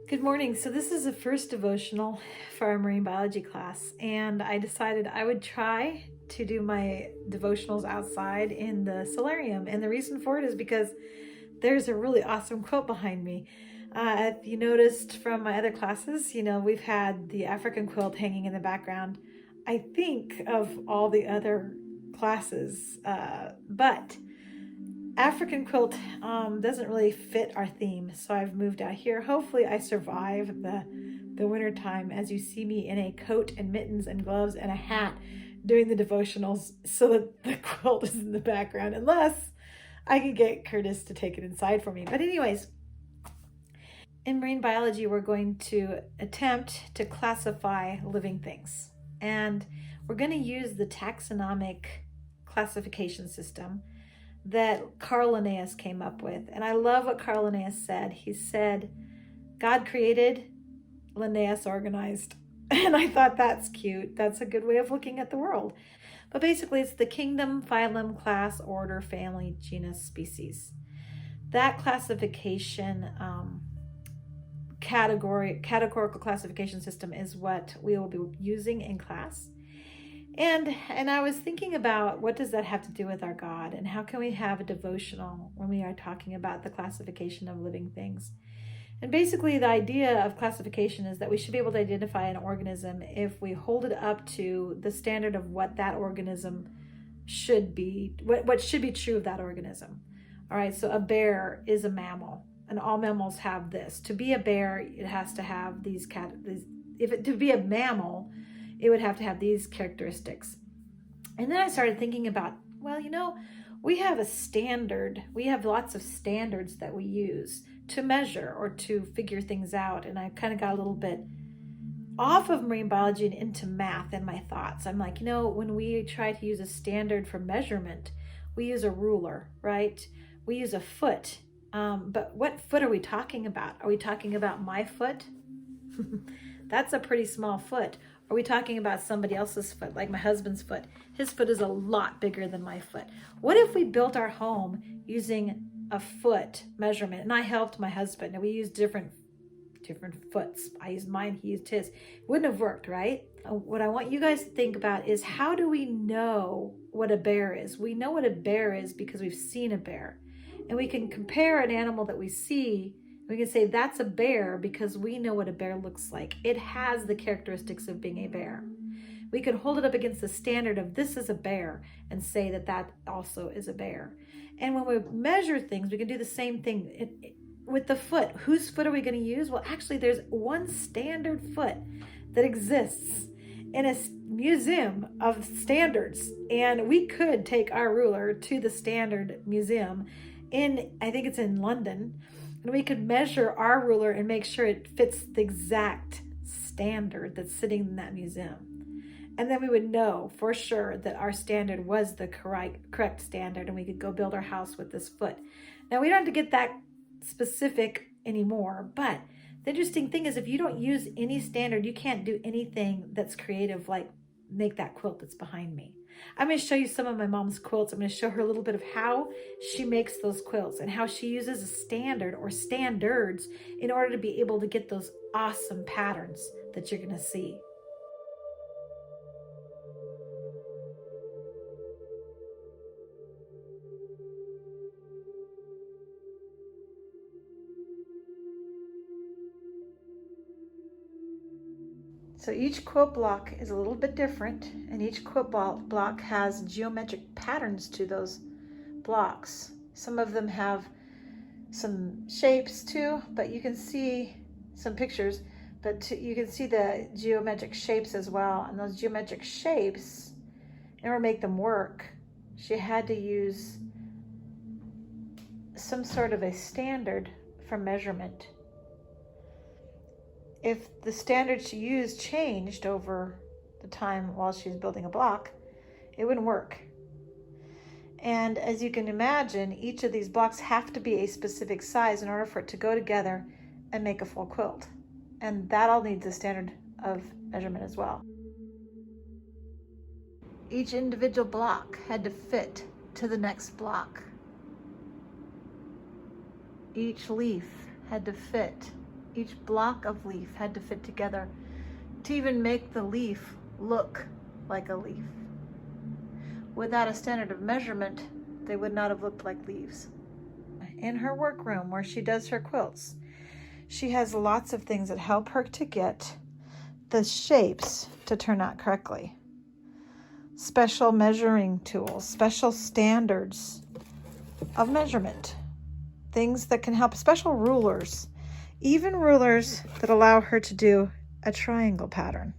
Good morning. So this is the first devotional for our marine biology class, and I decided I would try to do my devotionals outside in the solarium. And the reason for it is because there's a really awesome quote behind me. If you noticed from my other classes, we've had the African quilt hanging in the background. I think of all the other classes, but African quilt doesn't really fit our theme, so I've moved out here. Hopefully I survive the winter time as you see me in a coat and mittens and gloves and a hat doing the devotionals so that the quilt is in the background, unless I could get Curtis to take it inside for me. But anyways, in marine biology, we're going to attempt to classify living things. And we're going to use the taxonomic classification system that Carl Linnaeus came up with. And I love what Carl Linnaeus said. He said, God created, Linnaeus organized. And I thought that's cute. That's a good way of looking at the world. But basically, it's the kingdom, phylum, class, order, family, genus, species. That classification categorical classification system is what we will be using in class. And I was thinking about what does that have to do with our God, and how can we have a devotional when we are talking about the classification of living things? And basically the idea of classification is that we should be able to identify an organism if we hold it up to the standard of what that organism should be, what should be true of that organism. All right, so a bear is a mammal, and all mammals have this. To be a bear, it has to have these to be a mammal, it would have to have these characteristics. And then I started thinking about, we have a standard. We have lots of standards that we use to measure or to figure things out. And I kind of got a little bit off of marine biology and into math in my thoughts. I'm like, when we try to use a standard for measurement, we use a ruler, right? We use a foot. But what foot are we talking about? Are we talking about my foot? That's a pretty small foot. Are we talking about somebody else's foot, like my husband's foot? His foot is a lot bigger than my foot. What if we built our home using a foot measurement? And I helped my husband, and we used different foots. I used mine, he used his. It wouldn't have worked, right? What I want you guys to think about is, how do we know what a bear is? We know what a bear is because we've seen a bear. And we can compare an animal that we see. We can say that's a bear because we know what a bear looks like. It has the characteristics of being a bear. We can hold it up against the standard of this is a bear and say that that also is a bear. And when we measure things, we can do the same thing with the foot. Whose foot are we going to use? Well, actually, there's one standard foot that exists in a museum of standards. And we could take our ruler to the Standard Museum I think it's in London, and we could measure our ruler and make sure it fits the exact standard that's sitting in that museum. And then we would know for sure that our standard was the correct standard, and we could go build our house with this foot. Now, we don't have to get that specific anymore, but the interesting thing is, if you don't use any standard, you can't do anything that's creative, like make that quilt that's behind me. I'm going to show you some of my mom's quilts. I'm going to show her a little bit of how she makes those quilts and how she uses a standard or standards in order to be able to get those awesome patterns that you're going to see. So each quilt block is a little bit different, and each quilt block has geometric patterns to those blocks. Some of them have some shapes too, but you can see some pictures, but you can see the geometric shapes as well. And those geometric shapes, in order to make them work, she had to use some sort of a standard for measurement. If the standard she used changed over the time while she's building a block, it wouldn't work. And as you can imagine, each of these blocks have to be a specific size in order for it to go together and make a full quilt. And that all needs a standard of measurement as well. Each individual block had to fit to the next block. Each leaf had to fit Each block of leaf had to fit together to even make the leaf look like a leaf. Without a standard of measurement, they would not have looked like leaves. In her workroom where she does her quilts, she has lots of things that help her to get the shapes to turn out correctly. Special measuring tools, special standards of measurement, things that can help, special rulers, even rulers that allow her to do a triangle pattern.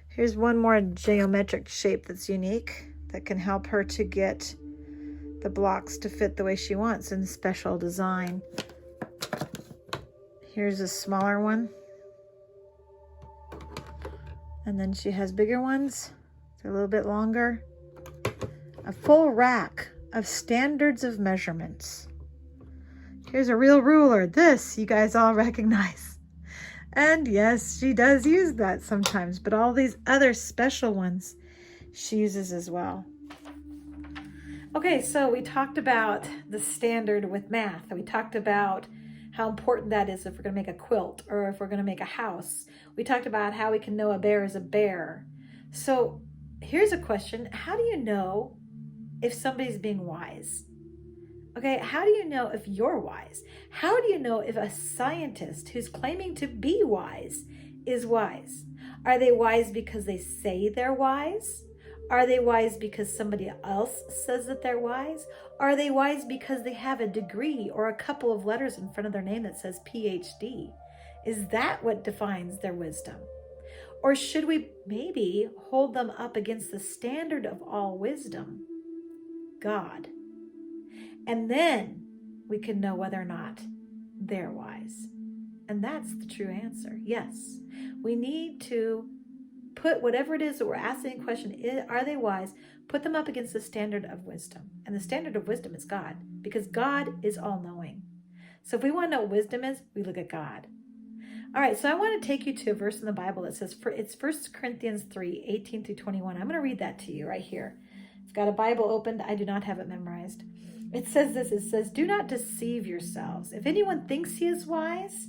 Here's one more geometric shape that's unique that can help her to get the blocks to fit the way she wants in special design. Here's a smaller one. And then she has bigger ones. They're a little bit longer. A full rack of standards of measurements. Here's a real ruler. This you guys all recognize. And yes, she does use that sometimes, but all these other special ones she uses as well. Okay, so we talked about the standard with math. We talked about how important that is if we're going to make a quilt or if we're going to make a house. We talked about how we can know a bear is a bear. So here's a question. How do you know if somebody's being wise? Okay, how do you know if you're wise? How do you know if a scientist who's claiming to be wise is wise? Are they wise because they say they're wise? Are they wise because somebody else says that they're wise? Are they wise because they have a degree or a couple of letters in front of their name that says PhD? Is that what defines their wisdom? Or should we maybe hold them up against the standard of all wisdom, God? And then we can know whether or not they're wise. And that's the true answer. Yes, we need to put whatever it is that we're asking a question, are they wise? Put them up against the standard of wisdom. And the standard of wisdom is God, because God is all-knowing. So if we want to know what wisdom is, we look at God. All right, so I want to take you to a verse in the Bible that says, it's 1 Corinthians 3, 18 through 21. I'm going to read that to you right here. I've got a Bible opened. I do not have it memorized. It says this, it says, do not deceive yourselves. If anyone thinks he is wise,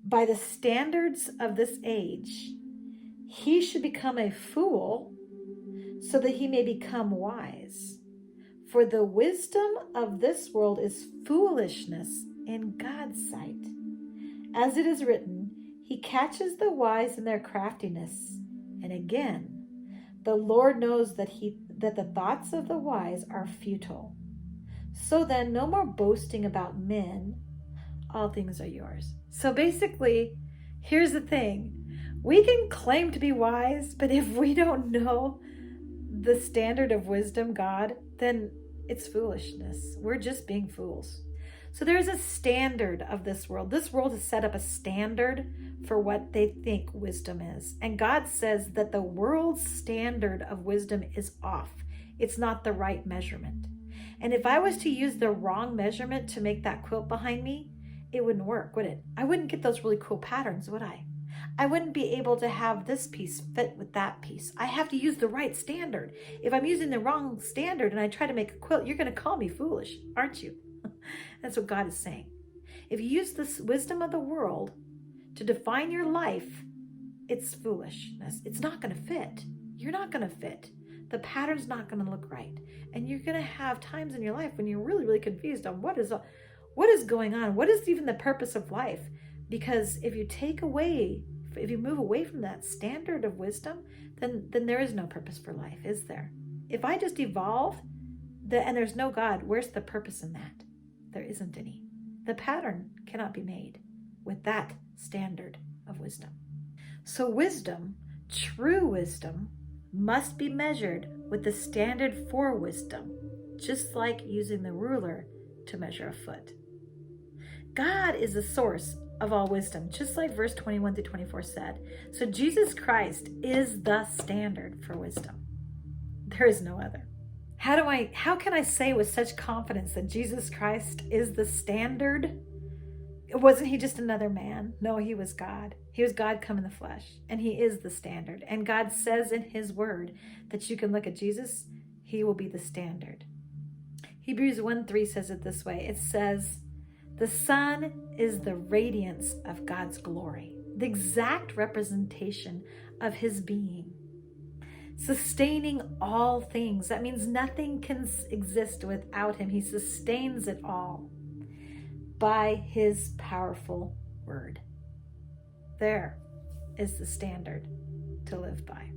by the standards of this age, he should become a fool so that he may become wise. For the wisdom of this world is foolishness in God's sight. As it is written, he catches the wise in their craftiness. And again, the Lord knows that the thoughts of the wise are futile. So then, no more boasting about men. All things are yours. So basically, here's the thing. We can claim to be wise, but if we don't know the standard of wisdom, God, then it's foolishness. We're just being fools. So there's a standard of this world. This world has set up a standard for what they think wisdom is. And God says that the world's standard of wisdom is off. It's not the right measurement. And if I was to use the wrong measurement to make that quilt behind me, it wouldn't work, would it? I wouldn't get those really cool patterns, would I? I wouldn't be able to have this piece fit with that piece. I have to use the right standard. If I'm using the wrong standard and I try to make a quilt, you're going to call me foolish, aren't you? That's what God is saying. If you use this wisdom of the world to define your life, it's foolishness. It's not going to fit. You're not going to fit. The pattern's not going to look right. And you're going to have times in your life when you're really, really confused on what is going on? What is even the purpose of life? Because if you move away from that standard of wisdom, then there is no purpose for life, is there? If I just evolve and there's no God, where's the purpose in that? There isn't any. The pattern cannot be made with that standard of wisdom. So wisdom, true wisdom, must be measured with the standard for wisdom, just like using the ruler to measure a foot. God is the source of all wisdom, just like verse 21 through 24 said. So Jesus Christ is the standard for wisdom. There is no other. How can I say with such confidence that Jesus Christ is the standard? Wasn't he just another man? No, he was God. He was God come in the flesh, and he is the standard. And God says in his word that you can look at Jesus, he will be the standard. Hebrews 1:3 says it this way. It says The sun is the radiance of God's glory, the exact representation of his being, sustaining all things. That means nothing can exist without him. He sustains it all by his powerful word. There is the standard to live by.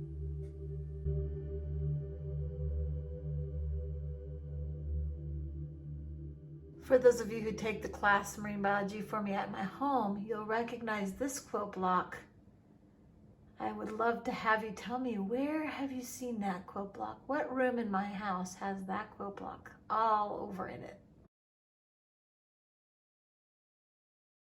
For those of you who take the class Marine Biology for me at my home, you'll recognize this quote block. I would love to have you tell me, where have you seen that quote block? What room in my house has that quote block all over in it?